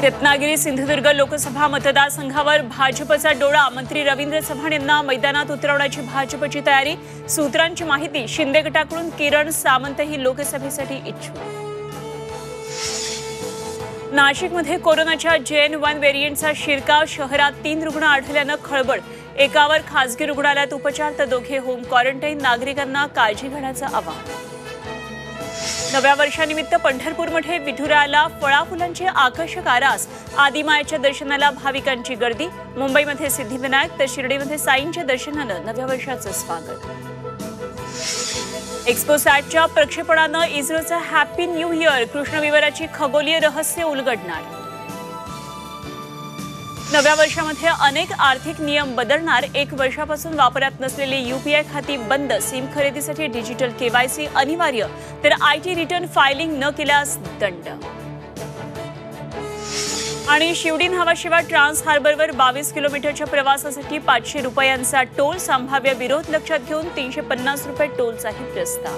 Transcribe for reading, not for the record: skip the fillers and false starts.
रत्नागिरी सिंधुदुर्ग लोकसभा मतदारसंघावर भाजपचा डोळा। मंत्री रवींद्र चव्हाण यांना मैदानात उतरवण्याची भाजपची तयारी। सूत्रांची माहिती, शिंदे गटाकडून किरण सामंतही लोकसभेसाठी इच्छुक। नाशिकमध्ये कोरोनाच्या JN.1 व्हेरिएंटचा शिरकाव। शहरात 3 रुग्ण आढळल्यानं खळबळ। एकावर खासगी रुग्णालयात उपचार तर दोघे होम क्वारंटाईन। नागरिकांना काळजी घेण्याचं आवाहन। नव्या वर्षानिमित्त पंढरपूरमध्ये विठुरायाला फळाफुलांची आकर्षक आरास। आदिमायेच्या दर्शनाला भाविकांची गर्दी। मुंबईमध्ये सिद्धिविनायक तर शिर्डीमध्ये साईंच्या दर्शनानं नव्या वर्षाचं स्वागत। एक्स्पोसॅटच्या प्रक्षेपणानं इस्रोचा हॅपी न्यू इयर। कृष्णविवराची खगोलीय रहस्य उलगडणार। नव्या वर्षामध्ये अनेक आर्थिक नियम बदलणार। 1 वर्षापासून वापरात नसलेली UPI खाती बंद। सिम खरेदीसाठी डिजिटल KYC अनिवार्य तर IT रिटर्न फायलिंग न केल्यास दंड। आणि शिवडी न्हावाशिवा ट्रान्स हार्बरवर 22 किलोमीटरच्या प्रवासासाठी 500 रुपयांचा टोल। संभाव्य विरोध लक्षात घेऊन 350 रुपये टोलचाही प्रस्ताव।